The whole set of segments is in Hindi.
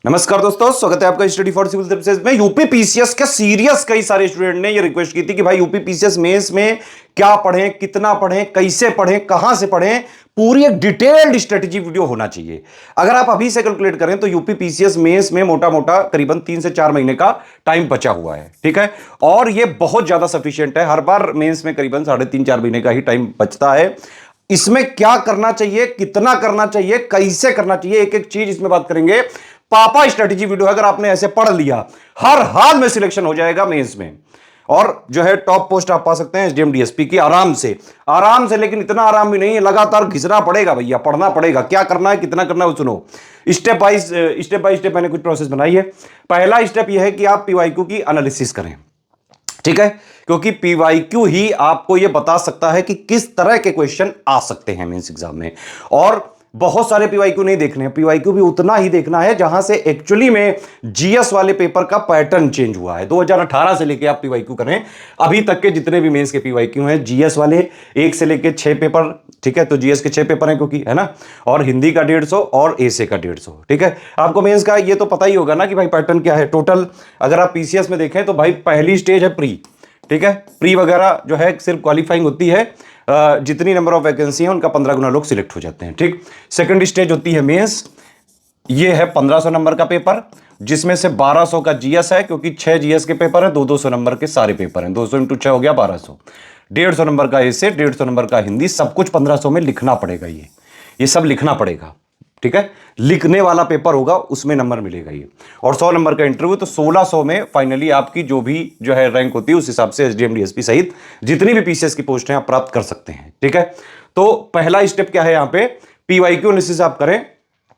नमस्कार दोस्तों, स्वागत है आपका स्टडी फॉर सिविल सर्विसेज में। यूपी पीसीएस के सीरियस कई सारे स्टूडेंट ने ये रिक्वेस्ट की थी कि भाई यूपी पीसीएस मेंस में क्या पढ़ें, कितना पढ़ें, कैसे पढ़ें, कहां से पढ़ें, पूरी एक डिटेल्ड स्ट्रेटेजी वीडियो होना चाहिए। अगर आप अभी से कैलकुलेट करें तो यूपी पीसीएस मेंस में मोटा मोटा करीबन 3 से 4 महीने का टाइम बचा हुआ है, ठीक है। और ये बहुत ज्यादा सफिशिएंट है। हर बार मेंस में करीबन 3.5-4 महीने का ही टाइम बचता है। इसमें क्या करना चाहिए, कितना करना चाहिए, कैसे करना चाहिए, एक एक चीज इसमें बात करेंगे। पापा स्ट्रेटेजी वीडियो अगर आपने ऐसे पढ़ लिया, हर हाल में सिलेक्शन हो जाएगा मेंस में, और जो है टॉप पोस्ट आप पा सकते हैं एसडीएम डीएसपी की आराम से। लेकिन इतना आराम भी नहीं है, लगातार घिसना पड़ेगा भैया, पढ़ना पड़ेगा। क्या करना है, कितना करना है, वो सुनो। स्टेप बाय स्टेप मैंने कुछ प्रोसेस बनाई है। पहला स्टेप यह है कि आप पीवाईक्यू की एनालिसिस करें, ठीक है, क्योंकि पीवाईक्यू ही आपको यह बता सकता है कि किस तरह के क्वेश्चन आ सकते हैं मेंस एग्जाम में। और बहुत सारे पीवाईक्यू नहीं देखने हैं, पीवाईक्यू भी उतना ही देखना है जहां से एक्चुअली में जीएस वाले पेपर का पैटर्न चेंज हुआ है। 2018 से लेके आप पीवाईक्यू करें, अभी तक के जितने भी मेंस के पीवाईक्यू हैं, जीएस वाले 1 से लेके 6 पेपर, ठीक है, तो जीएस के 6 पेपर हैं क्योंकि, है ना, और हिंदी का 150 और एसे का 150, ठीक है। आपको मेंस का ये तो पता ही होगा ना कि भाई पैटर्न क्या है। टोटल अगर आप पीसीएस में देखें तो भाई पहली स्टेज है प्री, ठीक है। प्री वगैरह जो है सिर्फ क्वालिफाइंग होती है, जितनी नंबर ऑफ वैकेंसी है उनका 15 गुना लोग सिलेक्ट हो जाते हैं, ठीक। सेकंड स्टेज होती है मेंस, ये है 1500 नंबर का पेपर, जिसमें से 1200 का जीएस है, क्योंकि 6 जीएस के पेपर है, 200 नंबर के सारे पेपर हैं, 200 × 6 हो गया 1200। 150 नंबर का एसे, 150 नंबर का हिंदी, सब कुछ 1500 में लिखना पड़ेगा। ये सब लिखना पड़ेगा, ठीक है। लिखने वाला पेपर होगा, उसमें नंबर मिलेगा ये। और 100 नंबर का इंटरव्यू, तो 1600 में फाइनली आपकी जो भी जो है रैंक होती है, उस हिसाब से एसडीएम डीएसपी सहित जितनी भी पीसीएस की पोस्ट हैं आप प्राप्त कर सकते हैं, ठीक है। तो पहला स्टेप क्या है, यहां पे पीवाईक्यू एनालिसिस आप करें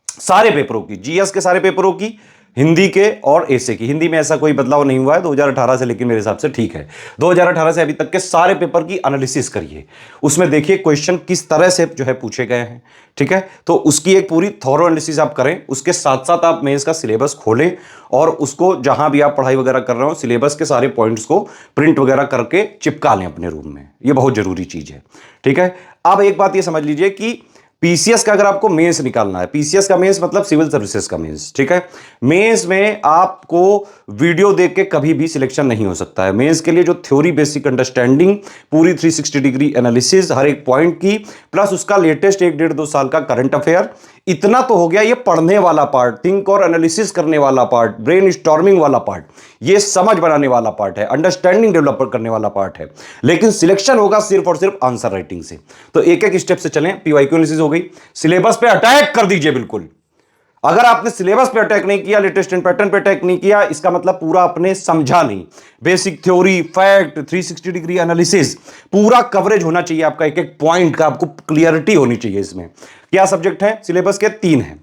सारे पेपरों की, जीएस के सारे पेपरों की, हिंदी के और एसे की। हिंदी में ऐसा कोई बदलाव नहीं हुआ है 2018 से, लेकिन मेरे हिसाब से ठीक है। 2018 से अभी तक के सारे पेपर की एनालिसिस करिए, उसमें देखिए क्वेश्चन किस तरह से जो है पूछे गए हैं, ठीक है। तो उसकी एक पूरी थॉरो एनालिसिस आप करें। उसके साथ साथ आप मेंस का सिलेबस खोलें और उसको जहां भी आप पढ़ाई वगैरह कर रहे हो, सिलेबस के सारे पॉइंट्स को प्रिंट वगैरह करके चिपका लें अपने रूम में। ये बहुत जरूरी चीज है, ठीक है। अब एक बात ये समझ लीजिए कि पीसीएस का अगर आपको मेंस निकालना है, पीसीएस का मेंस मतलब सिविल सर्विसेज का मेंस, ठीक है। मेंस में आपको वीडियो देख के कभी भी सिलेक्शन नहीं हो सकता है। मेंस के लिए जो थ्योरी बेसिक अंडरस्टैंडिंग, पूरी 360 डिग्री एनालिसिस हर एक पॉइंट की, प्लस उसका लेटेस्ट 1-1.5-2 साल का करंट अफेयर, इतना तो हो गया। ये पढ़ने वाला पार्ट, थिंक और एनालिसिस करने वाला पार्ट, ब्रेन स्टॉर्मिंग वाला पार्ट, ये समझ बनाने वाला पार्ट है, अंडरस्टैंडिंग डेवलप करने वाला पार्ट है। लेकिन सिलेक्शन होगा सिर्फ और सिर्फ आंसर राइटिंग से। तो एक एक स्टेप से चलें। पीवाईक्यू एनालिसिस हो गई, सिलेबस पे अटैक कर दीजिए बिल्कुल। अगर आपने सिलेबस पे अटैक नहीं किया, लेटेस्ट एंड पैटर्न पे अटैक नहीं किया, इसका मतलब पूरा आपने समझा नहीं। Basic theory, fact, 360 degree analysis, पूरा कवरेज होना चाहिए आपका, एक एक पॉइंट का आपको क्लियरिटी होनी चाहिए। इसमें क्या सब्जेक्ट है सिलेबस के? 3 है।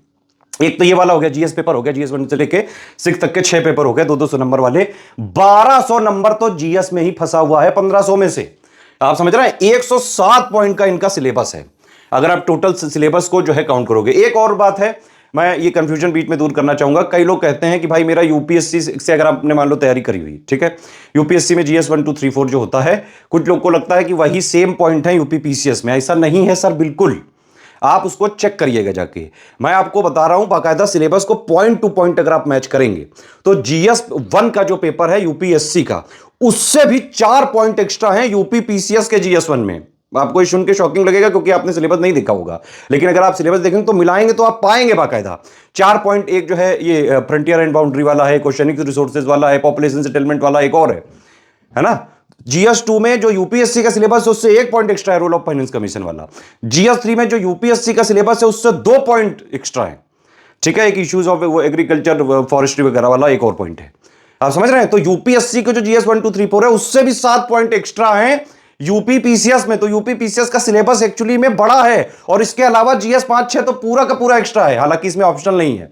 एक तो ये वाला हो गया, जीएस पेपर हो गया, जीएस 1 से लेके 6 तक के 6 पेपर हो गए, 200 नंबर वाले। 1200 नंबर तो जीएस में ही फंसा हुआ है 1500 में से। आप समझ रहे हैं, 107 पॉइंट का इनका सिलेबस है, अगर आप टोटल सिलेबस को जो है काउंट करोगे। एक और बात है, मैं ये कंफ्यूजन बीच में दूर करना चाहूंगा। कई लोग कहते हैं कि भाई मेरा यूपीएससी से अगर आपने मान लो तैयारी करी हुई, ठीक है, यूपीएससी में जीएस 1 2 3 4 जो होता है, कुछ लोग को लगता है कि वही सेम पॉइंट है यूपी पीसीएस में। ऐसा नहीं है सर, बिल्कुल। आप उसको चेक करिएगा जाके। मैं आपको बता रहा हूं बाकायदा सिलेबस को पॉइंट टू पॉइंट अगर आप मैच करेंगे तो जीएस 1 का जो पेपर है यूपीएससी का, उससे भी 4 पॉइंट एक्स्ट्रा है यूपी पीसीएस के जीएस 1 में। आपको ये सुन के शॉकिंग लगेगा क्योंकि आपने सिलेबस नहीं देखा होगा, लेकिन अगर आप सिलेबस देखेंगे तो मिलाएंगे तो आप पाएंगे बाकायदा 4 पॉइंट। एक जो है ये फ्रंटियर एंड बाउंड्री वाला है, क्वेश्चनिक रिसोर्सेज वाला है, पॉपुलेशन सेटलमेंट वाला एक और है ना। जीएस 2 में जो यूपीएससी का सिलेबस है उससे 1 पॉइंट एक्स्ट्रा है, रोल ऑफ फाइनेंस कमीशन वाला। जीएस 3 में जो यूपीएससी का सिलेबस है उससे 2 पॉइंट एक्स्ट्रा है, ठीक है। एक इश्यूज ऑफ एग्रीकल्चर फॉरेस्ट्री वगैरह वाला एक और पॉइंट है। आप समझ रहे हैं, तो यूपीएससी के जो जीएस 1 2 3 4 है उससे भी 7 पॉइंट एक्स्ट्रा है यूपी पीसीएस में। तो यूपी पीसीएस का सिलेबस एक्चुअली में बड़ा है, और इसके अलावा जीएस 5 6 तो पूरा का पूरा एक्स्ट्रा है, हालांकि इसमें ऑप्शनल नहीं है,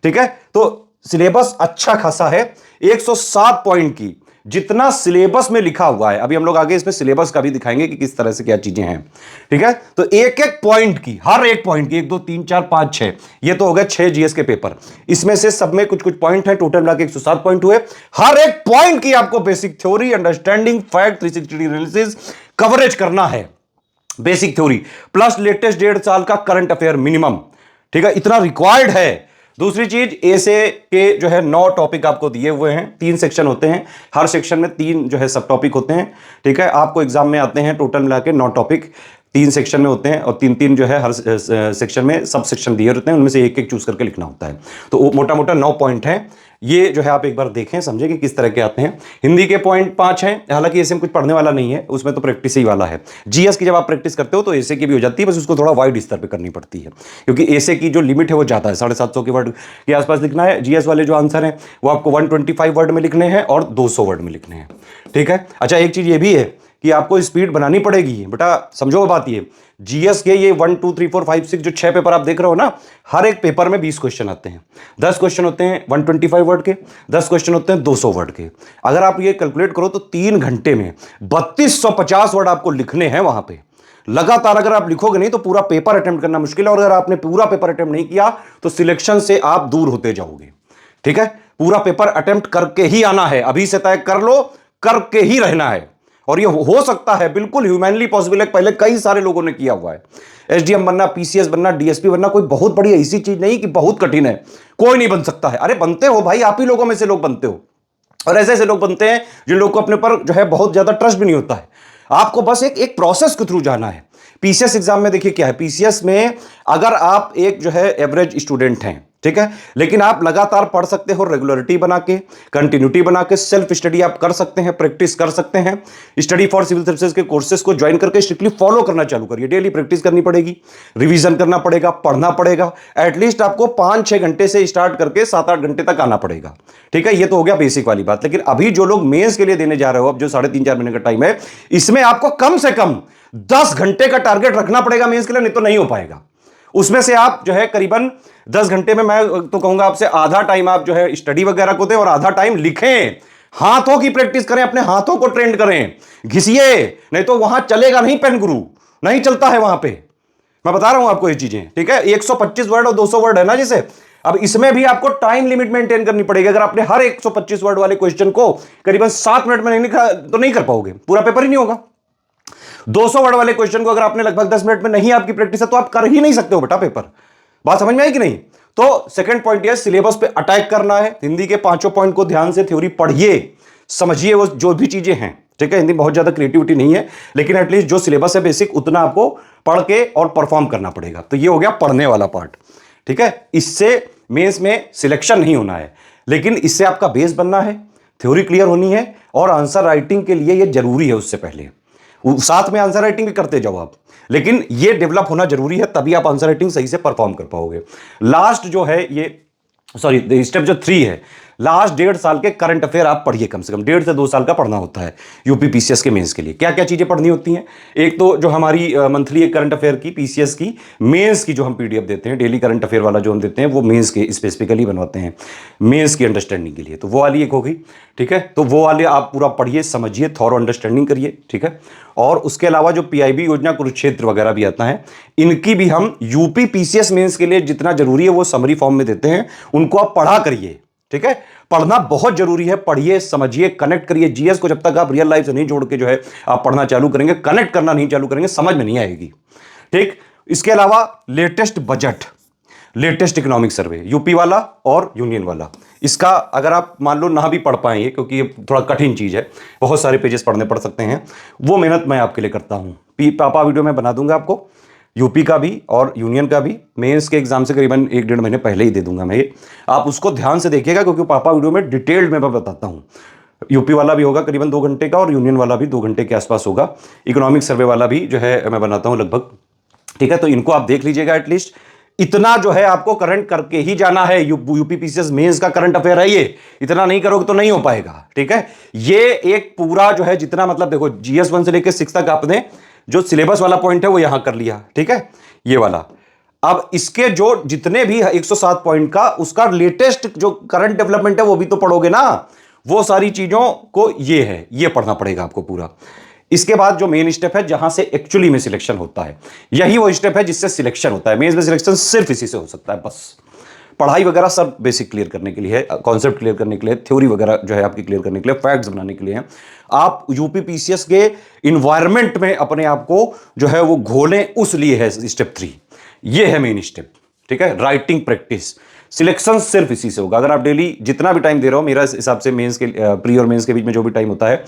ठीक है। तो सिलेबस अच्छा खासा है, 107 पॉइंट की जितना सिलेबस में लिखा हुआ है। अभी हम लोग आगे इसमें सिलेबस का भी दिखाएंगे कि किस तरह से क्या चीजें हैं, ठीक है। तो एक एक पॉइंट की, हर एक पॉइंट की 1 2 3 4 5 6, ये तो हो गए 6 जीएस के पेपर। इसमें से सब में कुछ कुछ पॉइंट है, टोटल मिला के 107 पॉइंट हुए। हर एक पॉइंट की आपको basic theory, understanding, fact, 360 analysis coverage करना है। बेसिक थ्योरी प्लस लेटेस्ट 1.5 साल का करंट अफेयर मिनिमम, ठीक है, इतना रिक्वायर्ड है। दूसरी चीज, ऐसे के जो है 9 टॉपिक आपको दिए हुए हैं, 3 सेक्शन होते हैं, हर सेक्शन में 3 जो है सब टॉपिक होते हैं। ठीक है, आपको एग्जाम में आते हैं टोटल मिला के 9 टॉपिक 3 सेक्शन में होते हैं, और 3-3 जो है हर सेक्शन में सब सेक्शन दिए होते हैं, उनमें से एक एक चूज करके लिखना होता है। तो मोटा मोटा 9 पॉइंट हैं, ये जो है आप एक बार देखें, समझें कि किस तरह के आते हैं। हिंदी के पॉइंट 5 हैं, हालांकि ऐसे में कुछ पढ़ने वाला नहीं है, उसमें तो प्रैक्टिस ही वाला है। जीएस की जब आप प्रैक्टिस करते हो तो ऐसे की भी हो जाती है, बस उसको थोड़ा वाइड स्तर पे करनी पड़ती है, क्योंकि ऐसे की जो लिमिट है वो ज़्यादा है, 750 के वर्ड के आसपास लिखना है। जीएस वाले जो आंसर हैं वो आपको 125 वर्ड में लिखने हैं और 200 वर्ड में लिखने हैं। ठीक है, अच्छा एक चीज़ ये भी है कि आपको स्पीड बनानी पड़ेगी बेटा, समझो बात ये, जीएस के ये 1 2 3 4 5 6 जो 6 पेपर आप देख रहे हो ना, हर एक पेपर में 20 क्वेश्चन आते हैं। 10 क्वेश्चन होते हैं 125 वर्ड के, 10 क्वेश्चन होते हैं 200 वर्ड के। अगर आप ये कैलकुलेट करो तो 3 घंटे में 3250 वर्ड आपको लिखने हैं वहां पे। लगातार अगर आप लिखोगे नहीं तो पूरा पेपर अटेम्प्ट करना मुश्किल है, और अगर आपने पूरा पेपर अटेम्प्ट नहीं किया तो सिलेक्शन से आप दूर होते जाओगे। ठीक है, पूरा पेपर अटेम्प्ट करके ही आना है, अभी से तय कर लो, करके ही रहना है। और ये हो सकता है, बिल्कुल ह्यूमैनली पॉसिबल है, पहले कई सारे लोगों ने किया हुआ है। एसडीएम बनना, पीसीएस बनना, डीएसपी बनना कोई बहुत बड़ी ऐसी चीज नहीं कि बहुत कठिन है, कोई नहीं बन सकता है। अरे बनते हो भाई, आप ही लोगों में से लोग बनते हो, और ऐसे ऐसे लोग बनते हैं जिन लोगों को अपने पर जो है बहुत ज्यादा ट्रस्ट भी नहीं होता है। आपको बस एक प्रोसेस के थ्रू जाना है। पीसीएस एग्जाम में देखिए क्या है, पीसीएस में अगर आप एक जो है एवरेज स्टूडेंट हैं, ठीक है, लेकिन आप लगातार पढ़ सकते हो, रेगुलरिटी बना के, कंटिन्यूटी बना के, सेल्फ स्टडी आप कर सकते हैं, प्रैक्टिस कर सकते हैं। स्टडी फॉर सिविल सर्विसेज के कोर्सेज को ज्वाइन करके स्ट्रिक्टली फॉलो करना चालू करिए। डेली प्रैक्टिस करनी पड़ेगी, रिवीजन करना पड़ेगा, पढ़ना पड़ेगा। एटलीस्ट आपको 5-6 घंटे से स्टार्ट करके 7-8 घंटे तक आना पड़ेगा। ठीक है, ये तो हो गया बेसिक वाली बात। लेकिन अभी जो लोग मेंस के लिए देने जा रहे हो, अब जो 3.5-4 महीने का टाइम है, इसमें आपको कम से कम 10 घंटे का टारगेट रखना पड़ेगा मेंस के लिए, नहीं तो नहीं हो पाएगा। उसमें से आप जो है करीबन 10 घंटे में, मैं तो कहूंगा आपसे, आधा टाइम आप जो है स्टडी वगैरह को दें और आधा टाइम लिखें, हाथों की प्रैक्टिस करें, अपने हाथों को ट्रेंड करें, घिसिए, नहीं तो वहां चलेगा नहीं, पेन गुरु नहीं चलता है वहां पे। मैं बता रहा हूं आपको ये चीजें। ठीक है, 125 वर्ड और 200 वर्ड है ना जैसे, अब इसमें भी आपको टाइम लिमिट मेंटेन करनी पड़ेगी। अगर आपने हर 125 वर्ड वाले क्वेश्चन को करीबन 7 मिनट में नहीं लिखा तो नहीं कर पाओगे, पूरा पेपर ही नहीं होगा। 200 वर्ड वाले क्वेश्चन को अगर आपने लगभग 10 मिनट में नहीं आपकी प्रैक्टिस है तो आप कर ही नहीं सकते हो बेटा पेपर। बात समझ में आई कि नहीं? तो सेकंड पॉइंट ये, सिलेबस पे अटैक करना है। हिंदी के 5 पॉइंट को ध्यान से थ्योरी पढ़िए, समझिए वो जो भी चीजें हैं। ठीक है, हिंदी बहुत ज्यादा क्रिएटिविटी नहीं है, लेकिन एटलीस्ट जो सिलेबस है बेसिक, उतना आपको पढ़ के और परफॉर्म करना पड़ेगा। तो ये हो गया पढ़ने वाला पार्ट। ठीक है, इससे मेंस में सिलेक्शन नहीं होना है, लेकिन इससे आपका बेस बनना है, थ्योरी क्लियर होनी है, और आंसर राइटिंग के लिए ये जरूरी है। उससे पहले साथ में आंसर राइटिंग भी करते जाओ आप, लेकिन ये डेवलप होना जरूरी है, तभी आप आंसर राइटिंग सही से परफॉर्म कर पाओगे। लास्ट जो है ये, सॉरी, स्टेप जो 3 है, लास्ट 1.5 साल के करंट अफेयर आप पढ़िए, कम से कम 1.5 से 2 साल का पढ़ना होता है यूपी पीसीएस के मेंस के लिए। क्या क्या चीजें पढ़नी होती हैं? एक तो जो हमारी मंथली करंट अफेयर की, पीसीएस की मेंस की जो हम पीडीएफ देते हैं, डेली करंट अफेयर वाला जो हम देते हैं, वो मेंस के स्पेसिफिकली बनवाते हैं, मेंस की अंडरस्टैंडिंग के लिए। तो वो वाली एक हो गई। ठीक है, तो वो वाले आप पूरा पढ़िए, समझिए, थॉरो अंडरस्टैंडिंग करिए। ठीक है, और उसके अलावा जो पीआईबी योजना, कुरुक्षेत्र वगैरह भी आता है, इनकी भी हम यूपी पीसीएस मेंस के लिए जितना जरूरी है वो समरी फॉर्म में देते हैं, उनको आप पढ़ा करिए। ठीक है, पढ़ना बहुत जरूरी है, पढ़िए, समझिए, कनेक्ट करिए। जीएस को जब तक आप रियल लाइफ से नहीं जोड़ के जो है आप पढ़ना चालू करेंगे, कनेक्ट करना नहीं चालू करेंगे, समझ में नहीं आएगी। ठीक, इसके अलावा latest budget, latest economic survey, UP वाला और यूनियन वाला, इसका अगर आप मान लो ना भी पढ़ पाएंगे, क्योंकि ये थोड़ा कठिन चीज है, बहुत सारे पेजेस पढ़ने पड़ सकते हैं, वो मेहनत मैं आपके लिए करता हूं। पापा वीडियो में बना दूंगा आपको, यूपी का भी और यूनियन का भी। मेंस के एग्जाम से करीबन 1-1.5 महीने पहले ही दे दूंगा मैं ये, आप उसको ध्यान से देखिएगा, क्योंकि पापा वीडियो में डिटेल्ड में मैं बताता हूं। यूपी वाला भी होगा करीबन 2 घंटे का, और यूनियन वाला भी 2 घंटे के आसपास होगा। इकोनॉमिक सर्वे वाला भी जो है मैं बनाता हूं लगभग। ठीक है, तो इनको आप देख लीजिएगा। एटलीस्ट इतना जो है आपको करंट करके ही जाना है। यूपी पीसीएस मेंस का करंट अफेयर है ये, इतना नहीं करोगे तो नहीं हो पाएगा। ठीक है, ये एक पूरा जो है जितना, मतलब देखो, जीएस 1 से लेकर 6 तक आपने जो सिलेबस वाला पॉइंट है वो यहां कर लिया। ठीक है, ये वाला। अब इसके जो जितने भी 107 पॉइंट का, उसका लेटेस्ट जो करंट डेवलपमेंट है वो भी तो पढ़ोगे ना, वो सारी चीजों को ये है, ये पढ़ना पड़ेगा आपको पूरा। इसके बाद जो मेन स्टेप है, जहां से एक्चुअली में सिलेक्शन होता है, यही वो स्टेप है जिससे सिलेक्शन होता है। मेंस में सिलेक्शन सिर्फ इसी से हो सकता है बस। पढ़ाई वगैरह सब बेसिक क्लियर करने के लिए है, कॉन्सेप्ट क्लियर करने के लिए, थ्योरी वगैरह जो है आपकी क्लियर करने के लिए, फैक्ट्स बनाने के लिए है। आप यूपी पीसीएस के इन्वायरमेंट में अपने आप को जो है वो घोलें, उस लिए है स्टेप 3। ये है मेन स्टेप। ठीक है, राइटिंग प्रैक्टिस, सिलेक्शन सिर्फ इसी से होगा। अगर आप डेली जितना भी टाइम दे रहे हो, मेरा हिसाब से मेंस के प्री और मेंस के बीच में जो भी टाइम होता है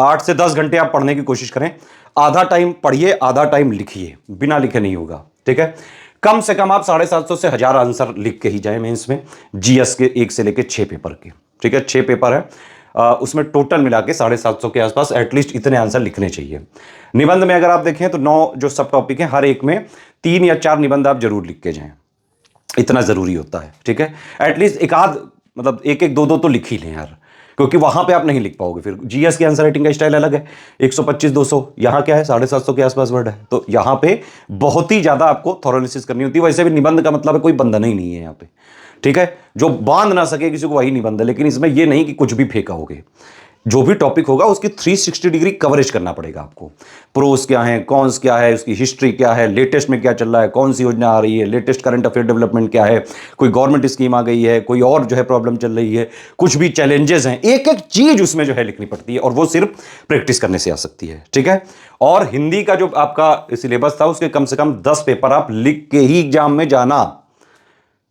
8 से 10 घंटे आप पढ़ने की कोशिश करें। आधा टाइम पढ़िए, आधा टाइम लिखिए, बिना लिखे नहीं होगा, ठीक है। कम से कम आप 750 से 1000 आंसर लिख के ही जाए मेंस में, जीएस के 1 से लेके 6 पेपर के, ठीक है। 6 पेपर है, उसमें टोटल मिला के 750 के आसपास एटलीस्ट इतने आंसर लिखने चाहिए। निबंध में अगर आप देखें तो 9 जो सब टॉपिक हैं, हर एक में 3 या 4 निबंध आप जरूर लिख के जाएं, इतना जरूरी होता है, ठीक है। एटलीस्ट एक आध, मतलब एक एक दो दो तो लिख ही लें यार, क्योंकि वहां पे आप नहीं लिख पाओगे। फिर जीएस की आंसर राइटिंग का स्टाइल अलग है, 125-200, यहां क्या है 750 के आसपास वर्ड है, तो यहां पे बहुत ही ज्यादा आपको थॉरोलिसिस करनी होती है। वैसे भी निबंध का मतलब है कोई बंधन ही नहीं है यहाँ पे, ठीक है। जो बांध ना सके किसी को वही निबंध है, लेकिन इसमें ये नहीं कि कुछ भी फेंका होगे। जो भी टॉपिक होगा उसकी 360 डिग्री कवरेज करना पड़ेगा आपको। प्रोस क्या है, कॉन्स क्या है, उसकी हिस्ट्री क्या है, लेटेस्ट में क्या चल रहा है, कौन सी योजना आ रही है, लेटेस्ट करंट अफेयर डेवलपमेंट क्या है, कोई गवर्नमेंट स्कीम आ गई है, कोई और जो है प्रॉब्लम चल रही है, कुछ भी चैलेंजेस हैं, एक एक चीज उसमें जो है लिखनी पड़ती है, और वो सिर्फ प्रैक्टिस करने से आ सकती है, ठीक है। और हिंदी का जो आपका सिलेबस था उसके कम से कम 10 पेपर आप लिख के ही एग्जाम में जाना।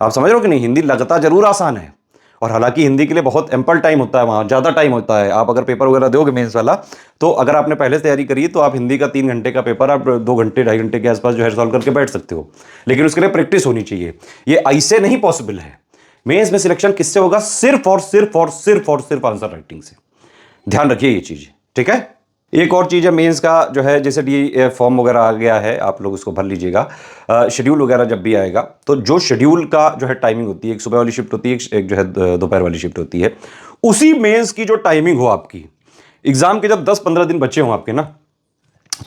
आप समझ रहे हो कि नहीं, हिंदी लगता जरूर आसान है, और हालांकि हिंदी के लिए बहुत एम्पल टाइम होता है, वहाँ ज़्यादा टाइम होता है। आप अगर पेपर वगैरह दोगे मेंस वाला, तो अगर आपने पहले से तैयारी करी तो आप हिंदी का 3 घंटे का पेपर आप 2 घंटे 2.5 घंटे के आसपास जो है सॉल्व करके बैठ सकते हो, लेकिन उसके लिए प्रैक्टिस होनी चाहिए। ये ऐसे नहीं पॉसिबल है। मेंस में सिलेक्शन किससे होगा? सिर्फ और सिर्फ और सिर्फ और सिर्फ आंसर राइटिंग से। ध्यान रखिए ये चीज़, ठीक है। एक और चीज़ है मेंस का जो है, जैसे डी फॉर्म वगैरह आ गया है, आप लोग उसको भर लीजिएगा। शेड्यूल वगैरह जब भी आएगा तो जो शेड्यूल का जो है टाइमिंग होती है, एक सुबह वाली शिफ्ट होती है, एक जो है दोपहर वाली शिफ्ट होती है, उसी मेंस की जो टाइमिंग हो आपकी, एग्जाम के जब 10-15 दिन बचे हों आपके ना,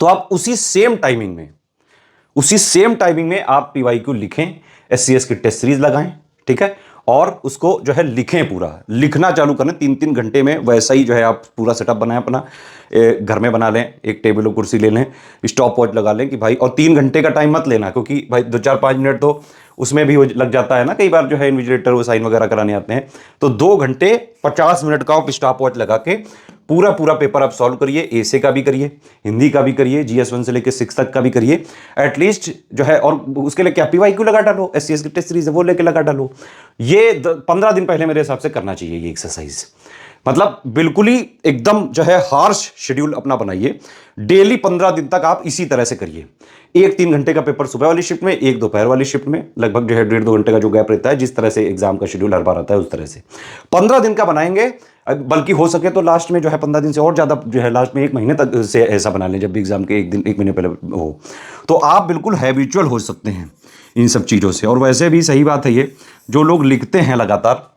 तो आप उसी सेम टाइमिंग में आप पीवाईक्यू लिखें, एससीएस की टेस्ट सीरीज लगाएं, ठीक है, और उसको जो है लिखें, पूरा लिखना चालू करें 3-3 घंटे में। वैसा ही जो है आप पूरा सेटअप बनाएं अपना, घर में बना लें, एक टेबल और कुर्सी ले लें, स्टॉप वॉच लगा लें कि भाई, और 3 घंटे का टाइम मत लेना, क्योंकि भाई 2-4-5 मिनट तो उसमें भी लग जाता है ना, कई बार जो है इन्विजिलेटर वो साइन वगैरह कराने आते हैं। तो 2 घंटे 50 मिनट का आप स्टॉप वॉच लगा के पूरा पेपर आप सॉल्व करिए। एसे का भी करिए, हिंदी का भी करिए, जीएस 1 से लेकर 6 तक का भी करिए एटलीस्ट जो है। और उसके लिए क्या पीवाईक्यू लगा डालो, एससीएस की टेस्ट सीरीज है वो लेके लगा डालो। ये 15 दिन पहले मेरे हिसाब से करना चाहिए ये एक्सरसाइज। मतलब बिल्कुल ही एकदम जो है हार्श शेड्यूल अपना बनाइए। डेली 15 दिन तक आप इसी तरह से करिए। एक 3 घंटे का पेपर सुबह वाली शिफ्ट में, एक दोपहर वाली शिफ्ट में, लगभग जो है 1.5-2 घंटे का जो गैप रहता है, जिस तरह से एग्जाम का शेड्यूल हर बार आता है उस तरह से 15 दिन का बनाएंगे। बल्कि हो सके तो लास्ट में जो है 15 दिन से और ज्यादा जो है, लास्ट में 1 महीने तक से ऐसा बना लें, जब भी एग्जाम के 1 महीने पहले हो, तो आप बिल्कुल हैबिचुअल हो सकते हैं इन सब चीज़ों से। और वैसे भी सही बात है ये, जो लोग लिखते हैं लगातार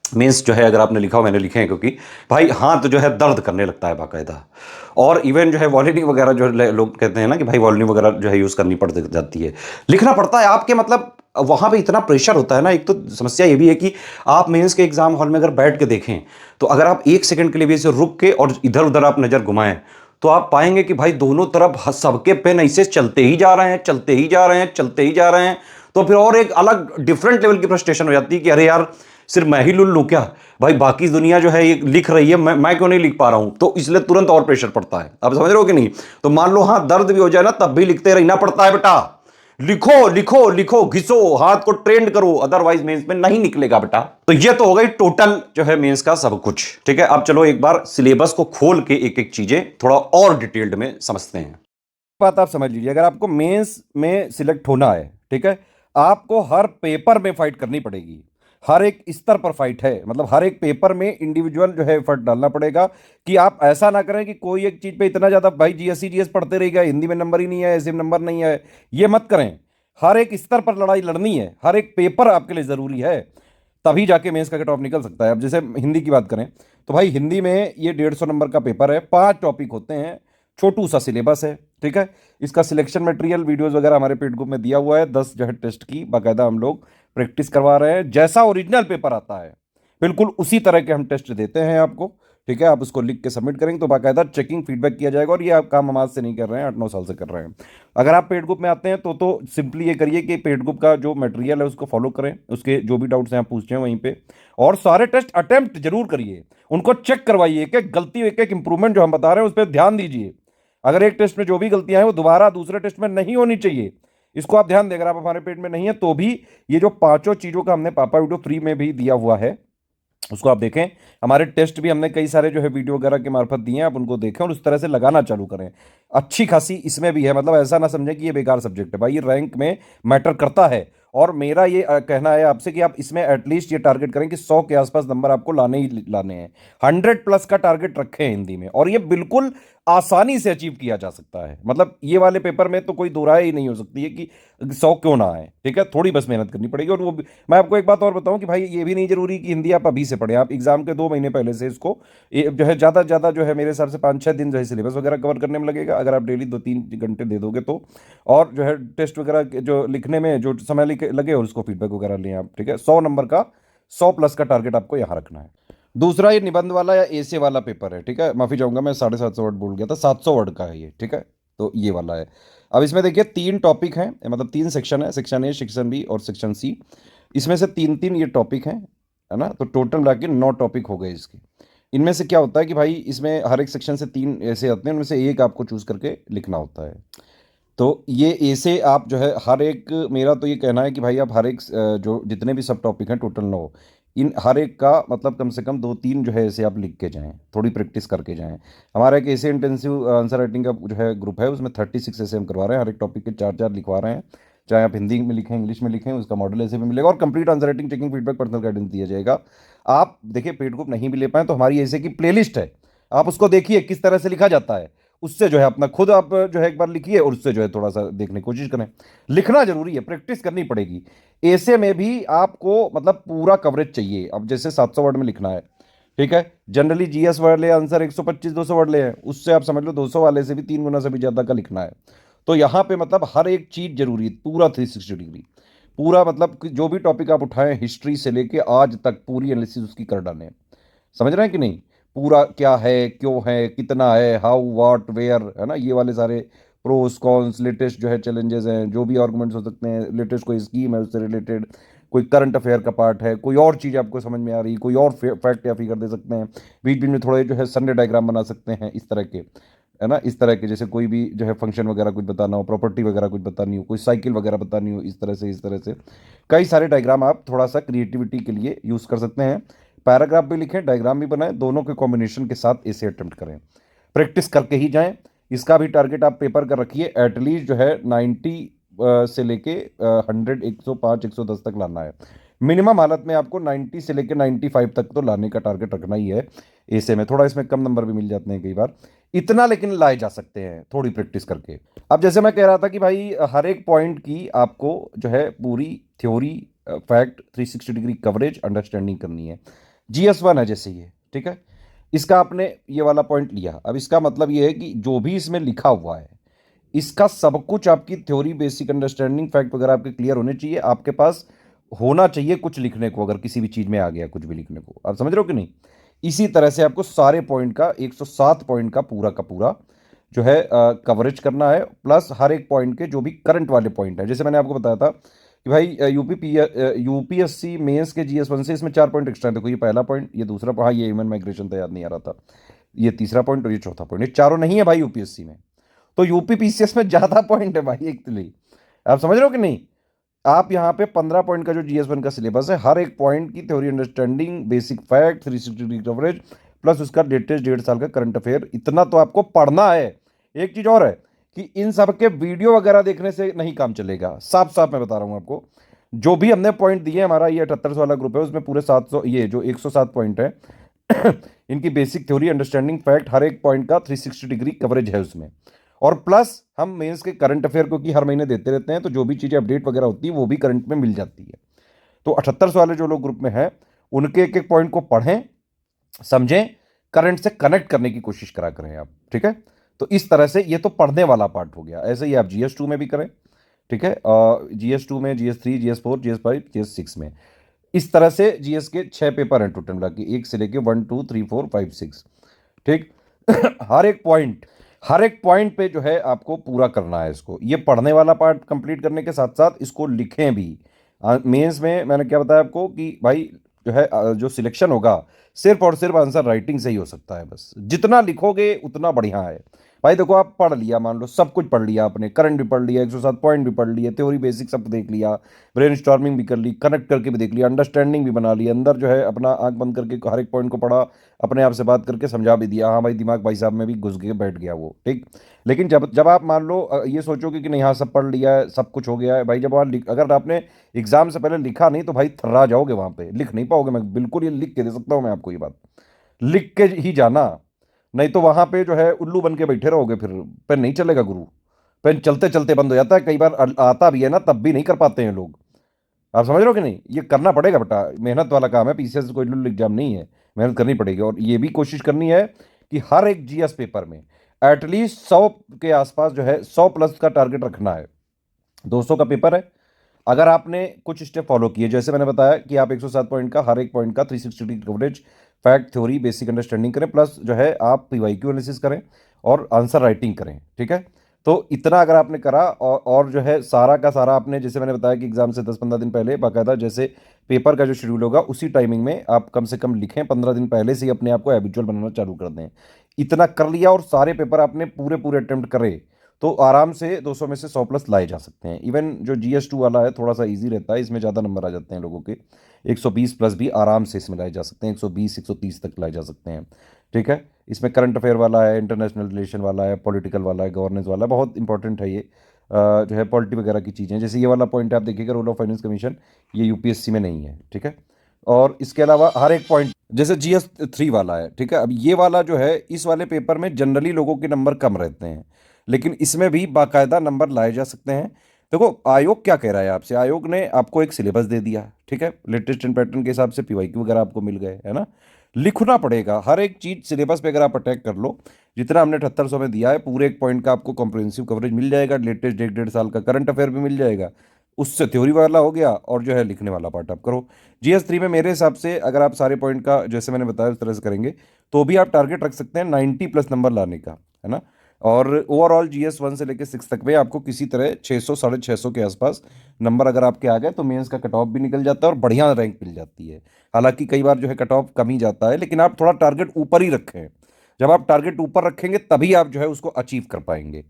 मीन्स जो है, अगर आपने लिखा हो, मैंने लिखे हैं, क्योंकि भाई हाथ जो है दर्द करने लगता है बाकायदा। और इवन जो है वॉलिनी वगैरह जो लोग कहते हैं ना कि भाई वॉलिनी वगैरह जो है यूज़ करनी पड़ जाती है, लिखना पड़ता है आपके, मतलब वहाँ पे इतना प्रेशर होता है ना। एक तो समस्या ये भी है कि आप मेंस के एग्जाम हॉल में अगर बैठ के देखें, तो अगर आप 1 सेकंड के लिए भी इसे रुक के और इधर उधर आप नज़र घुमाएं, तो आप पाएंगे कि भाई दोनों तरफ सबके पेन ऐसे चलते ही जा रहे हैं, चलते ही जा रहे हैं, चलते ही जा रहे हैं। तो फिर और एक अलग डिफरेंट लेवल की फ्रस्ट्रेशन हो जाती है कि अरे यार, सिर्फ मैं ही लूँ क्या भाई, बाकी दुनिया जो है ये लिख रही है, मैं क्यों नहीं लिख पा रहा हूं। तो इसलिए तुरंत और प्रेशर पड़ता है। आप समझ रहे हो कि नहीं? तो मान लो हाँ दर्द भी हो जाए ना, तब भी लिखते रहना पड़ता है बेटा। लिखो लिखो लिखो, घिसो, हाथ को ट्रेंड करो, अदरवाइज मेंस में नहीं निकलेगा बेटा। तो ये तो हो गई टोटल जो है मेंस का सब कुछ, ठीक है। अब चलो एक बार सिलेबस को खोल के एक एक चीजें थोड़ा और डिटेल्ड में समझते हैं। बात आप समझ लीजिए, अगर आपको मेंस में सिलेक्ट होना है, ठीक है, आपको हर पेपर में फाइट करनी पड़ेगी। हर एक स्तर पर फाइट है, मतलब हर एक पेपर में इंडिविजुअल जो है एफर्ट डालना पड़ेगा। कि आप ऐसा ना करें कि कोई एक चीज पे इतना ज्यादा भाई जीएस पढ़ते रहिएगा, हिंदी में नंबर ही नहीं है, ऐसे में नंबर नहीं है, ये मत करें। हर एक स्तर पर लड़ाई लड़नी है, हर एक पेपर आपके लिए जरूरी है, तभी जाके मेंस का कट ऑफ निकल सकता है। अब जैसे हिंदी की बात करें तो भाई हिंदी में ये 150 नंबर का पेपर है, 5 टॉपिक होते हैं, छोटू सा सिलेबस है, ठीक है। इसका सिलेक्शन मटेरियल वीडियोस वगैरह हमारे पेड ग्रुप में दिया हुआ है। 10 जो है टेस्ट की बाकायदा हम लोग प्रैक्टिस करवा रहे हैं। जैसा ओरिजिनल पेपर आता है बिल्कुल उसी तरह के हम टेस्ट देते हैं आपको, ठीक है। आप उसको लिख के सबमिट करेंगे तो बाकायदा चेकिंग फीडबैक किया जाएगा। और ये आप काम हम आज से नहीं कर रहे हैं, 8-9 साल से कर रहे हैं। अगर आप पेड ग्रुप में आते हैं तो सिंपली ये करिए कि पेड ग्रुप का जो मटेरियल है उसको फॉलो करें, उसके जो भी डाउट्स हैं आप पूछते हैं वहीं पे, और सारे टेस्ट अटेम्प्ट जरूर करिए, उनको चेक करवाइए, एक एक गलती, एक एक इंप्रूवमेंट जो हम बता रहे हैं उस पर ध्यान दीजिए। अगर एक टेस्ट में जो भी गलतियां हैं वो दोबारा दूसरे टेस्ट में नहीं होनी चाहिए। इसको आप ध्यान दें, अगर आप हमारे पेड में नहीं है तो भी ये जो पांचों चीजों का हमने पापा वीडियो फ्री में भी दिया हुआ है, उसको आप देखें। हमारे टेस्ट भी हमने कई सारे जो है वीडियो वगैरह के मार्फत दिए हैं, आप उनको देखें और उस तरह से लगाना चालू करें। अच्छी खासी इसमें भी है, मतलब ऐसा ना समझें कि ये बेकार सब्जेक्ट है भाई, ये रैंक में मैटर करता है। और मेरा ये कहना है आपसे कि आप इसमें एटलीस्ट ये टारगेट करें कि 100 के आसपास नंबर आपको लाने ही लाने हैं। 100 प्लस का टारगेट रखें हिंदी में, और ये बिल्कुल आसानी से अचीव किया जा सकता है। मतलब ये वाले पेपर में तो कोई दो राय ही नहीं हो सकती है कि 100 क्यों ना आए, ठीक है, थोड़ी बस मेहनत करनी पड़ेगी। और वो मैं आपको एक बात और बताऊं कि भाई ये भी नहीं जरूरी कि हिंदी आप अभी से पढ़ें, आप एग्जाम के 2 महीने पहले से इसको जो है ज़्यादा से ज़्यादा जो है मेरे हिसाब से 5-6 दिन जो है सिलेबस वगैरह कवर करने में लगेगा, अगर आप डेली 2-3 घंटे दे दोगे तो। और जो है टेस्ट वगैरह जो लिखने में जो समय लगे और उसको फीडबैक वगैरह लें आप, ठीक है। 100 नंबर का, 100 प्लस का टारगेट आपको यहाँ रखना है। दूसरा ये निबंध वाला या एसे वाला पेपर है, ठीक है, माफी चाहूंगा मैं 750 वर्ड बोल गया था, 700 वर्ड का है ये, ठीक है। तो ये वाला है। अब इसमें देखिए 3 टॉपिक हैं, मतलब 3 सेक्शन है, सेक्शन ए, सेक्शन बी और सेक्शन सी। इसमें से 3-3 ये टॉपिक हैं, है ना, तो टोटल मिला के 9 टॉपिक हो गए इसके। इनमें से क्या होता है कि भाई इसमें हर एक सेक्शन से 3 ऐसे आते हैं, उनमें से एक आपको चूज करके लिखना होता है। तो ये ऐसे आप जो है हर एक, मेरा तो ये कहना है कि भाई आप हर एक जो जितने भी सब टॉपिक हैं टोटल 9, इन हर एक का मतलब कम से कम 2-3 जो है ऐसे आप लिख के जाएं, थोड़ी प्रैक्टिस करके जाएं। हमारा एक ऐसे इंटेंसिव आंसर राइटिंग का जो है ग्रुप है, उसमें 36 ऐसे हम करवा रहे हैं, हर एक टॉपिक के 4-4 लिखवा रहे हैं। चाहे आप हिंदी में लिखें, इंग्लिश में लिखें, उसका मॉडल ऐसे भी मिलेगा, और complete answer writing, checking, feedback, personal guidance दिया जाएगा। आप देखिए पेड ग्रुप नहीं भी ले पाए तो हमारी ऐसे की प्लेलिस्ट है, आप उसको देखिए किस तरह से लिखा जाता है, उससे जो है अपना खुद आप जो है एक बार लिखिए और उससे जो है थोड़ा सा देखने की कोशिश करें। लिखना जरूरी है, प्रैक्टिस करनी पड़ेगी। ऐसे में भी आपको मतलब पूरा कवरेज चाहिए। अब जैसे 700 वर्ड में लिखना है, ठीक है, जनरली जीएस वाले आंसर 125-200 वर्ड ले हैं, उससे आप समझ लो 200 वाले से भी 3 गुना से भी ज्यादा का लिखना है। तो यहाँ पे मतलब हर एक चीज जरूरी है, पूरा 360 डिग्री, पूरा मतलब कि जो भी टॉपिक आप उठाएं हिस्ट्री से लेके आज तक पूरी एनालिसिस उसकी कर डालें। समझ रहे हैं कि नहीं, पूरा क्या है, क्यों है, कितना है, हाउ, व्हाट, वेयर, है ना, ये वाले सारे प्रोस कॉन्स, लेटेस्ट जो है चैलेंजेस हैं, जो भी आर्गुमेंट्स हो सकते हैं, लेटेस्ट कोई स्कीम है उससे रिलेटेड, कोई करंट अफेयर का पार्ट है, कोई और चीज़ आपको समझ में आ रही, कोई और फैक्ट या फिगर दे सकते हैं, बीच बीच में थोड़े जो है संडे डायग्राम बना सकते हैं, इस तरह के, है ना, इस तरह के, जैसे कोई भी जो है फंक्शन वगैरह कुछ बताना हो, प्रॉपर्टी वगैरह कुछ बतानी हो, कोई साइकिल वगैरह बतानी हो, इस तरह से कई सारे डायग्राम आप थोड़ा सा क्रिएटिविटी के लिए यूज़ कर सकते हैं। पैराग्राफ भी लिखें, डायग्राम भी बनाएं, दोनों के कॉम्बिनेशन के साथ इसे अटेम्प्ट करें, प्रैक्टिस करके ही जाएं। इसका भी टारगेट आप पेपर का रखिए, एटलीस्ट जो है 90 से लेके 100, 105, 110 तक लाना है। मिनिमम हालत में आपको 90 से लेके 95 तक तो लाने का टारगेट रखना ही है। ऐसे में थोड़ा इसमें कम नंबर भी मिल जाते हैं कई बार, इतना लेकिन लाए जा सकते हैं थोड़ी प्रैक्टिस करके। अब जैसे मैं कह रहा था कि भाई हर एक पॉइंट की आपको जो है पूरी theory, fact, 360 degree coverage, understanding करनी है। GS1 है जैसे ये, ठीक है, इसका आपने ये वाला पॉइंट लिया, अब इसका मतलब ये है कि जो भी इसमें लिखा हुआ है इसका सब कुछ आपकी थ्योरी, बेसिक अंडरस्टैंडिंग, फैक्ट वगैरह आपके क्लियर होने चाहिए, आपके पास होना चाहिए कुछ लिखने को, अगर किसी भी चीज में आ गया कुछ भी लिखने को, आप समझ रहे हो कि नहीं। इसी तरह से आपको सारे पॉइंट का 107 पॉइंट का पूरा जो है कवरेज करना है, प्लस हर एक पॉइंट के जो भी करंट वाले पॉइंट है, जैसे मैंने आपको बताया था कि भाई यूपीएससी मेंस के GS1 से इसमें 4 पॉइंट एक्स्ट्रा, देखो ये पहला पॉइंट, ये दूसरा, हाँ ये ह्यूमन माइग्रेशन था, याद नहीं आ रहा था, ये तीसरा पॉइंट और ये चौथा पॉइंट, ये चारों नहीं है भाई यूपीएससी में, तो यूपीपीसीएस में ज्यादा पॉइंट है भाई एक्चुअली, आप समझ रहे हो कि नहीं। आप यहाँ पे 15 पॉइंट का जो GS1 का सिलेबस है, हर एक पॉइंट की theory, understanding, basic fact, 360 degree coverage, plus उसका लेटेस्ट 1.5 साल का करंट अफेयर, इतना तो आपको पढ़ना है। एक चीज और है कि इन सब के वीडियो वगैरह देखने से नहीं काम चलेगा, साफ साफ मैं बता रहा हूं आपको। जो भी हमने पॉइंट दिए, हमारा ये 78 वाला ग्रुप है, उसमें पूरे 700, ये जो 107 पॉइंट है इनकी बेसिक थ्योरी, अंडरस्टैंडिंग, फैक्ट, हर एक पॉइंट का 360 डिग्री कवरेज है उसमें, और प्लस हम मेंस के करंट अफेयर क्योंकि हर महीने देते रहते हैं, तो जो भी चीजें अपडेट वगैरह होती है वो भी करंट में मिल जाती है। तो 78 वाले जो लोग ग्रुप में हैं उनके एक एक पॉइंट को पढ़ें, समझें, करंट से कनेक्ट करने की कोशिश करा करें आप, ठीक है। तो इस तरह से ये तो पढ़ने वाला पार्ट हो गया, ऐसे ही आप GS2 में भी करें, ठीक है, GS2 में, GS3, GS4, GS5, GS6 में, इस तरह से GS के 6 पेपर हैं टोटल मिला के, 1 से लेके 1, 2, 3, 4, 5, 6, ठीक हर एक पॉइंट पे जो है आपको पूरा करना है इसको। ये पढ़ने वाला पार्ट कंप्लीट करने के साथ साथ इसको लिखें भी। मेंस में मैंने क्या बताया आपको कि भाई जो है जो सिलेक्शन होगा सिर्फ और सिर्फ आंसर राइटिंग से ही हो सकता है, बस जितना लिखोगे उतना बढ़िया है। भाई देखो, आप पढ़ लिया, मान लो सब कुछ पढ़ लिया आपने, करंट भी पढ़ लिया, 107 पॉइंट भी पढ़ लिए, थ्योरी बेसिक सब देख लिया, ब्रेन स्टॉर्मिंग भी कर ली, कनेक्ट करके भी देख लिया, अंडरस्टैंडिंग भी बना ली, अंदर जो है अपना आंख बंद करके हर एक पॉइंट को पढ़ा, अपने आप से बात करके समझा भी दिया, हाँ भाई दिमाग भाई साहब में भी घुस के बैठ गया वो, ठीक। लेकिन जब जब आप मान लो ये सोचोगे कि नहीं हाँ सब पढ़ लिया है, सब कुछ हो गया है भाई, जब वहाँ अगर आपने एग्जाम से पहले लिखा नहीं तो भाई थर्रा जाओगे, वहां पे लिख नहीं पाओगे, मैं बिल्कुल ये लिख के दे सकता हूँ मैं आपको ये बात, लिख के ही जाना, नहीं तो वहां पे जो है उल्लू बन के बैठे रहोगे, फिर पेन नहीं चलेगा गुरु, पेन चलते चलते बंद हो जाता है, कई बार आता भी है ना तब भी नहीं कर पाते हैं लोग। आप समझ रहे हो कि नहीं, ये करना पड़ेगा बेटा, मेहनत वाला काम है, पीसीएस कोई लुल्ल एग्जाम नहीं है, मेहनत करनी पड़ेगी, और ये भी कोशिश करनी है कि हर एक जीएस पेपर में एटलीस्ट 100 के आसपास जो है 100+ का टारगेट रखना है। 200 का पेपर है, अगर आपने कुछ स्टेप फॉलो किए, जैसे मैंने बताया कि आप 107 पॉइंट का हर एक पॉइंट का 360 degree coverage, fact theory basic understanding करें, प्लस जो है आप पीवाईक्यू एनालिसिस करें और आंसर राइटिंग करें, ठीक है। तो इतना अगर आपने करा, और जो है सारा का सारा आपने, जैसे मैंने बताया कि एग्जाम से 10-15 दिन पहले बाकायदा, जैसे पेपर का जो शेड्यूल होगा उसी टाइमिंग में आप कम से कम लिखें, 15 दिन पहले से ही अपने आप को हैबिचुअल बनाना चालू कर दें। इतना कर लिया और सारे पेपर आपने पूरे पूरे अटेम्प्ट करे, तो आराम से 200 में से 100+ लाए जा सकते हैं। इवन जो GS2 वाला है थोड़ा सा इजी रहता है, इसमें ज़्यादा नंबर आ जाते हैं लोगों के, 120+ भी आराम से इसमें लाए जा सकते हैं, 120 130 तक लाए जा सकते हैं, ठीक है। इसमें करंट अफेयर वाला है, इंटरनेशनल रिलेशन वाला है, पॉलिटिकल वाला है, गवर्नेंस वाला है, बहुत इंपॉर्टेंट है ये, जो है पॉलिटी वगैरह की चीज़ें, जैसे ये वाला पॉइंट आप देखिएगा, रूल ऑफ फाइनेंस कमीशन, ये यूपीएससी में नहीं है, ठीक है। और इसके अलावा हर एक पॉइंट, जैसे GS3 वाला है, ठीक है। अब ये वाला जो है, इस वाले पेपर में जनरली लोगों के नंबर कम रहते हैं, लेकिन इसमें भी बाकायदा नंबर लाए जा सकते हैं। देखो आयोग क्या कह रहा है आपसे, आयोग ने आपको एक सिलेबस दे दिया, ठीक है, लेटेस्ट एंड पैटर्न के हिसाब से पीवाईक्यू वगैरह आपको मिल गए, है ना। लिखना पड़ेगा हर एक चीज सिलेबस पे, अगर आप अटैक कर लो, जितना हमने 7800 में दिया है, पूरे एक पॉइंट का आपको कॉम्प्रिहेंसिव कवरेज मिल जाएगा, लेटेस्ट 1-1.5 साल का करंट अफेयर भी मिल जाएगा, उससे थ्योरी वाला हो गया, और जो है लिखने वाला पार्ट आप करो। GS3 में मेरे हिसाब से अगर आप सारे पॉइंट का जैसे मैंने बताया उस तरह से करेंगे, तो भी आप टारगेट रख सकते हैं 90+ नंबर लाने का, है ना। और ओवरऑल GS1 से लेकर 6 तक में आपको किसी तरह 600 650 के आसपास नंबर अगर आपके आ गए, तो मेंस का कट ऑफ भी निकल जाता है और बढ़िया रैंक मिल जाती है। हालांकि कई बार जो है कट ऑफ कम ही जाता है, लेकिन आप थोड़ा टारगेट ऊपर ही रखें, जब आप टारगेट ऊपर रखेंगे तभी आप जो है उसको अचीव कर पाएंगे।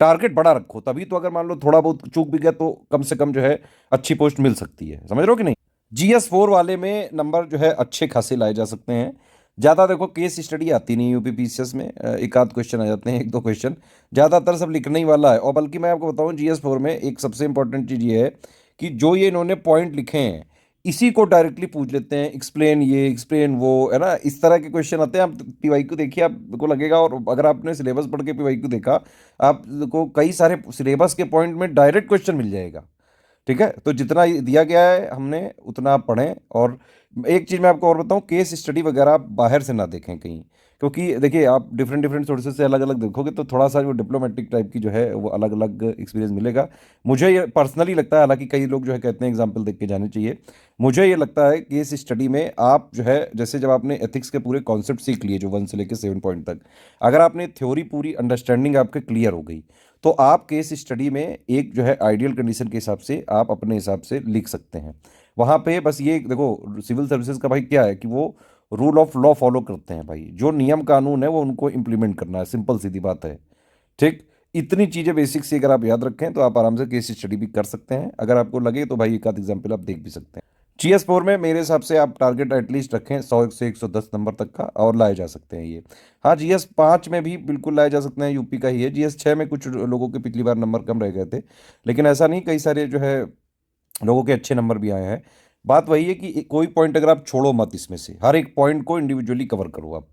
टारगेट बड़ा रखो, तभी तो अगर मान लो थोड़ा बहुत चूक भी गया तो कम से कम जो है अच्छी पोस्ट मिल सकती है, समझ रहे हो कि नहीं। GS4 वाले में नंबर जो है अच्छे खासे लाए जा सकते हैं। ज़्यादा देखो केस स्टडी आती नहीं यूपी पीसीएस में, एक आध क्वेश्चन आ जाते हैं, 1-2 क्वेश्चन, ज़्यादातर सब लिखने ही वाला है। और बल्कि मैं आपको बताऊं GS4 में एक सबसे इंपॉर्टेंट चीज़ ये है कि जो ये इन्होंने पॉइंट लिखे हैं, इसी को डायरेक्टली पूछ लेते हैं, एक्सप्लेन ये एक्सप्लेन वो, है ना, इस तरह के क्वेश्चन आते हैं। आप पीवाईक्यू देखिए, आपको लगेगा, और अगर आपने सिलेबस पढ़ के पीवाईक्यू देखा, आपको कई सारे सिलेबस के पॉइंट में डायरेक्ट क्वेश्चन मिल जाएगा, ठीक है। तो जितना दिया गया है हमने उतना आप पढ़ें। और एक चीज़ मैं आपको और बताऊं, केस स्टडी वगैरह आप बाहर से ना देखें कहीं, क्योंकि देखिए आप डिफरेंट डिफरेंट सोर्सेज से अलग अलग देखोगे तो थोड़ा सा जो डिप्लोमेटिक टाइप की जो है वो अलग अलग एक्सपीरियंस मिलेगा। मुझे ये पर्सनली लगता है, हालांकि कई लोग जो है कहते हैं एग्जाम्पल देख के जाने चाहिए, मुझे ये लगता है कि इस स्टडी में आप जो है, जैसे जब आपने एथिक्स के पूरे कॉन्सेप्ट सीख लिए जो 1 से लेकर 7 पॉइंट तक, अगर आपने थ्योरी पूरी अंडरस्टैंडिंग आपके क्लियर हो गई, तो आप केस स्टडी में एक जो है आइडियल कंडीशन के हिसाब से आप अपने हिसाब से लिख सकते हैं। वहाँ पे बस ये देखो, सिविल सर्विसेज का भाई क्या है कि वो रूल ऑफ लॉ फॉलो करते हैं भाई, जो नियम कानून है वो उनको इंप्लीमेंट करना है, सिंपल सीधी बात है, ठीक। इतनी चीज़ें बेसिक से अगर आप याद रखें तो आप आराम से केस स्टडी भी कर सकते हैं, अगर आपको लगे तो भाई एक आध एग्जाम्पल आप देख भी सकते हैं। GS4 में मेरे हिसाब से आप टारगेट एटलीस्ट रखें 100 से 110 नंबर तक का, और लाए जा सकते हैं ये। हाँ, GS5 में भी बिल्कुल लाए जा सकते हैं, यूपी का ही है। GS6 में कुछ लोगों के पिछली बार नंबर कम रह गए थे, लेकिन ऐसा नहीं, कई सारे जो है लोगों के अच्छे नंबर भी आए हैं। बात वही है कि कोई पॉइंट अगर आप छोड़ो मत, इसमें से हर एक पॉइंट को इंडिविजुअली कवर करो आप,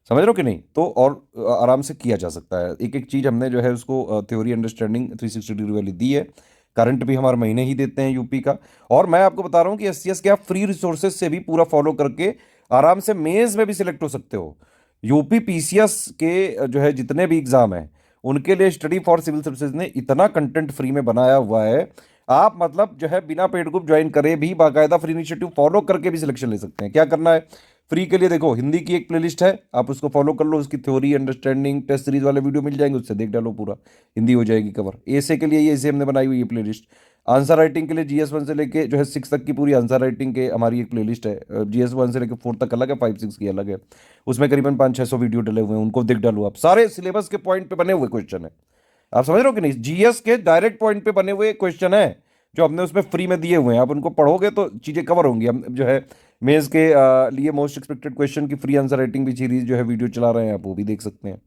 समझ रहे हो कि नहीं, तो और आराम से किया जा सकता है। एक एक चीज़ हमने जो है उसको थ्योरी अंडरस्टैंडिंग 360 डिग्री वाली दी है, करंट भी हमारे महीने ही देते हैं यूपी का। और मैं आपको बता रहा हूँ कि SCS के आप फ्री रिसोर्सेज से भी पूरा फॉलो करके आराम से मेंस में भी सिलेक्ट हो सकते हो। यूपी PCS के जो है जितने भी एग्जाम हैं, उनके लिए स्टडी फॉर सिविल सर्विसेज ने इतना कंटेंट फ्री में बनाया हुआ है, आप मतलब जो है बिना पेड ग्रुप ज्वाइन करे भी बाकायदा फ्री इनिशिएटिव फॉलो करके भी सिलेक्शन ले सकते हैं। क्या करना है, फ्री के लिए देखो हिंदी की एक प्लेलिस्ट है, आप उसको फॉलो कर लो, उसकी थ्योरी अंडरस्टैंडिंग टेस्ट सीरीज वाले वीडियो मिल जाएंगे, उससे देख डालो, पूरा हिंदी हो जाएगी कवर। ऐसे के लिए ये ऐसे हमने बनाई हुई है प्लेलिस्ट, आंसर राइटिंग के लिए GS 1 से लेके जो है 6 तक की पूरी आंसर राइटिंग के हमारी एक प्लेलिस्ट है। GS 1 से लेके 4 तक अलग है, 5 6 की अलग है। उसमें करीबन 500-600 वीडियो डले हुए हैं, उनको देख डालो आप। सारे सिलेबस के पॉइंट पे बने हुए क्वेश्चन है, आप समझ रहे हो कि नहीं? GS के डायरेक्ट पॉइंट पे बने हुए क्वेश्चन है जो हमने उसमें फ्री में दिए हुए हैं। आप उनको पढ़ोगे तो चीज़ें कवर होंगी। हम जो है मेंस के लिए मोस्ट एक्सपेक्टेड क्वेश्चन की फ्री आंसर राइटिंग भी सीरीज जो है वीडियो चला रहे हैं, आप वो भी देख सकते हैं।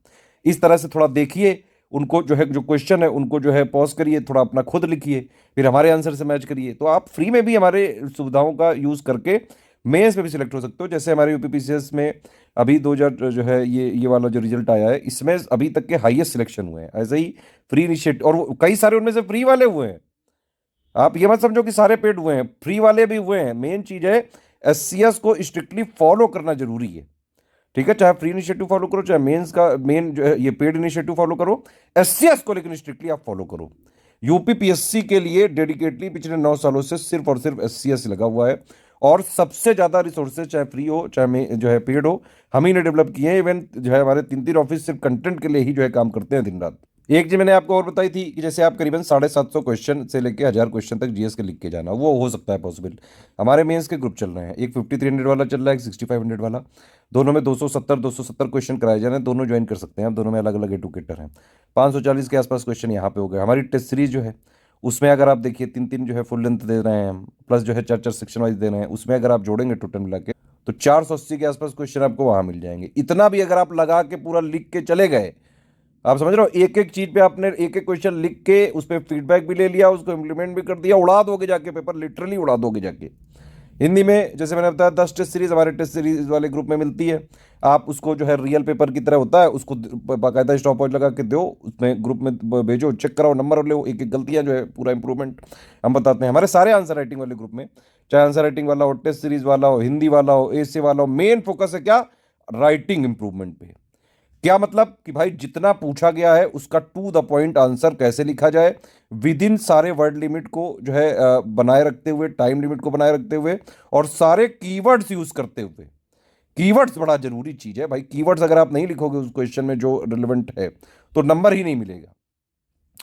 इस तरह से थोड़ा देखिए उनको, जो है जो क्वेश्चन है उनको जो है पॉज करिए, थोड़ा अपना खुद लिखिए, फिर हमारे आंसर से मैच करिए, तो आप फ्री में भी हमारे सुविधाओं का यूज़ करके मेंस में भी सिलेक्ट हो सकते हो। जैसे हमारे UPPCS में अभी 2000 जो है ये वाला जो रिजल्ट आया है, इसमें अभी तक के हाईएस्ट सिलेक्शन हुए हैं। ऐसे ही फ्री इनिशिएटिव, और कई सारे उनमें से फ्री वाले हुए हैं। आप ये मत समझो कि सारे पेड हुए हैं, फ्री वाले भी हुए हैं। मेन चीज़ है SCS को स्ट्रिक्टली फॉलो करना जरूरी है, ठीक है? चाहे फ्री इनिशिएटिव फॉलो करो, चाहे मेंस का मेन जो है ये पेड इनिशिएटिव फॉलो करो, SCS को लेकिन स्ट्रिक्टली आप फॉलो करो। UPPSC के लिए डेडिकेटली पिछले 9 सालों से सिर्फ और सिर्फ SCS लगा हुआ है, और सबसे ज़्यादा रिसोर्सेज चाहे फ्री हो चाहे जो है पेड हो, हम ही ने डेवलप किए हैं। इवन जो है हमारे 3 ऑफिस सिर्फ कंटेंट के लिए ही जो है काम करते हैं दिन रात। एक जी मैंने आपको और बताई थी कि जैसे आप करीबन 750 क्वेश्चन से लेकर 1000 क्वेश्चन तक GS के लिख के जाना, वो हो सकता है पॉसिबल। हमारे मेंस के ग्रुप चल रहे हैं, एक 5300 वाला चल रहा है, एक 6500 वाला। दोनों में 270 क्वेश्चन कराए जा रहे हैं, दोनों ज्वाइन कर सकते हैं आप, दोनों में अलग अलग एडुकेटर हैं। 540 के आसपास क्वेश्चन यहाँ पे हो गए। हमारी टेस्ट सीरीज जो है उसमें अगर आप देखिए 3 जो है फुल लेंथ दे रहे हैं हम, प्लस जो है 4 सेक्शन वाइज दे रहे हैं, उसमें अगर आप जोड़ेंगे टोटल मिला के तो 480 के आसपास क्वेश्चन आपको वहाँ मिल जाएंगे। इतना भी अगर आप लगा के पूरा लिख के चले गए, आप समझ रहे हो, एक एक चीज पे आपने एक एक क्वेश्चन लिख के उस पर फीडबैक भी ले लिया, उसको इम्प्लीमेंट भी कर दिया, उड़ा दोगे जाके पेपर, लिटरली उड़ा दोगे जाके। हिंदी में जैसे मैंने बताया 10 टेस्ट सीरीज हमारे टेस्ट सीरीज वाले ग्रुप में मिलती है। आप उसको जो है रियल पेपर की तरह होता है, उसको बाकायदा स्टॉप वॉच लगा के दो, उसमें ग्रुप में भेजो, चेक कराओ, नंबर ले, एक एक गलतियां जो है पूरा इंप्रूवमेंट हम बताते हैं। हमारे सारे आंसर राइटिंग वाले ग्रुप में, चाहे आंसर राइटिंग वाला हो, टेस्ट सीरीज वाला हो, हिंदी वाला हो, एसे वाला हो, मेन फोकस है क्या? राइटिंग इंप्रूवमेंट पे। क्या मतलब कि भाई जितना पूछा गया है उसका टू द पॉइंट आंसर कैसे लिखा जाए, विद इन सारे वर्ड लिमिट को जो है बनाए रखते हुए, टाइम लिमिट को बनाए रखते हुए, और सारे कीवर्ड्स यूज करते हुए। कीवर्ड्स बड़ा जरूरी चीज है भाई। कीवर्ड्स अगर आप नहीं लिखोगे उस क्वेश्चन में जो रिलेवेंट है तो नंबर ही नहीं मिलेगा।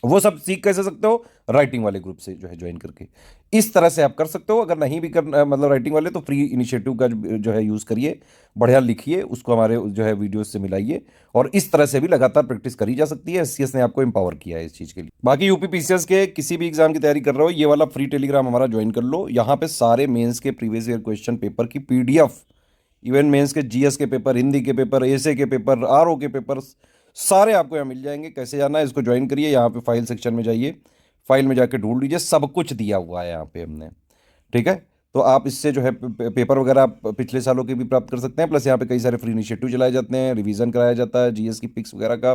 वो सब सीख कैसे सकते हो? राइटिंग वाले ग्रुप से जो है ज्वाइन करके। इस तरह से आप कर सकते हो। अगर नहीं भी कर मतलब राइटिंग वाले, तो फ्री इनिशिएटिव का जो है यूज़ करिए, बढ़िया लिखिए, उसको हमारे जो है वीडियो से मिलाइए, और इस तरह से भी लगातार प्रैक्टिस करी जा सकती है। SCS ने आपको एम्पावर किया है इस चीज़ के लिए। बाकी UPPCS के किसी भी एग्जाम की तैयारी कर रहे हो, ये वाला फ्री टेलीग्राम हमारा ज्वाइन कर लो। यहाँ पे सारे मेन्स के प्रीवियस ईयर क्वेश्चन पेपर की PDF, इवन मेंस के GS के पेपर, हिंदी के पेपर, एसे के पेपर, RO के पेपर, सारे आपको यहाँ मिल जाएंगे। कैसे जाना है इसको ज्वाइन करिए, यहाँ पे फाइल सेक्शन में जाइए, फाइल में जाके ढूंढ लीजिए, सब कुछ दिया हुआ है यहाँ पे हमने, ठीक है? तो आप इससे जो है पेपर वगैरह आप पिछले सालों के भी प्राप्त कर सकते हैं। प्लस यहाँ पे कई सारे फ्री इनिशिएटिव चलाए जाते हैं, रिवीजन कराया जाता है, GS की पिक्स वगैरह का,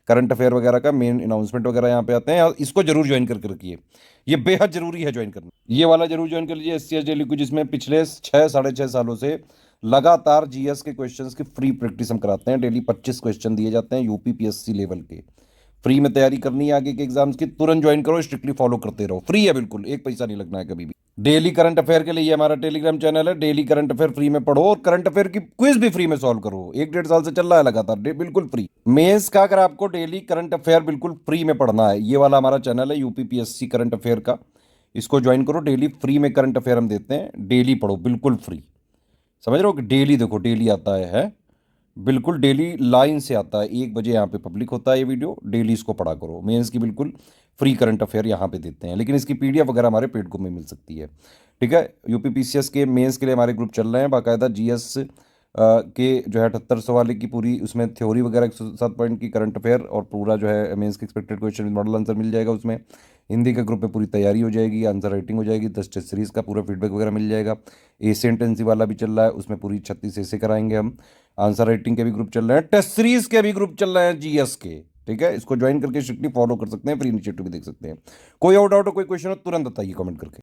करंट अफेयर वगैरह का, मेन अनाउंसमेंट वगैरह यहाँ पे आते हैं। इसको जरूर ज्वाइन करके रखिए, ये बेहद जरूरी है ज्वाइन करना। ये वाला जरूर ज्वाइन कर लीजिए SCS डेली को, जिसमें पिछले 6-6.5 सालों से लगातार GS के क्वेश्चंस की फ्री प्रैक्टिस हम कराते हैं। डेली 25 क्वेश्चन दिए जाते हैं UPPSC लेवल के। फ्री में तैयारी करनी है आगे के एग्जाम्स की, तुरंत ज्वाइन करो, स्ट्रिक्टली फॉलो करते रहो, फ्री है बिल्कुल, एक पैसा नहीं लगना है कभी भी। डेली करंट अफेयर के लिए हमारा टेलीग्राम चैनल है, डेली करंट अफेयर फ्री में पढ़ो, और करंट अफेयर की क्विज भी फ्री में सॉल्व करो। 1-1.5 साल से चल रहा है लगातार, बिल्कुल फ्री। मेंस का अगर आपको डेली करंट अफेयर बिल्कुल फ्री में पढ़ना है, ये वाला हमारा चैनल है UPPSC करंट अफेयर का, इसको ज्वाइन करो। डेली फ्री में करंट अफेयर हम देते हैं, डेली पढ़ो, बिल्कुल फ्री। समझ रहे हो कि डेली देखो, डेली आता है बिल्कुल डेली लाइन से आता है। 1 बजे यहाँ पे पब्लिक होता है ये वीडियो, डेली इसको पढ़ा करो। मेंस की बिल्कुल फ्री करंट अफेयर यहाँ पे देते हैं, लेकिन इसकी PDF वगैरह हमारे पेड ग्रुप में मिल सकती है, ठीक है? UPPCS के मेंस के लिए हमारे ग्रुप चल रहे हैं बाकायदा। GS के जो है 7800 वाले की पूरी, उसमें थ्योरी वगैरह 107 पॉइंट की, करंट अफेयर और पूरा जो है मेंस के एक्सपेक्टेड क्वेश्चन मॉडल आंसर मिल जाएगा उसमें। हिंदी के ग्रुप में पूरी तैयारी हो जाएगी, आंसर राइटिंग हो जाएगी, 10 टेस्ट सीरीज का पूरा फीडबैक वगैरह मिल जाएगा। एसे इंटेंसिव वाला भी चल रहा है, उसमें पूरी 36 ऐसे कराएंगे हम। आंसर राइटिंग के भी ग्रुप चल रहे हैं, टेस्ट सीरीज के भी ग्रुप चल रहे हैं GS के, ठीक है? इसको ज्वाइन करके स्ट्रिक्टली फॉलो कर सकते हैं, फ्री इनिशिएटिव भी देख सकते हैं। कोई और डाउट हो, कोई क्वेश्चन हो, तुरंत बताइए कमेंट करके।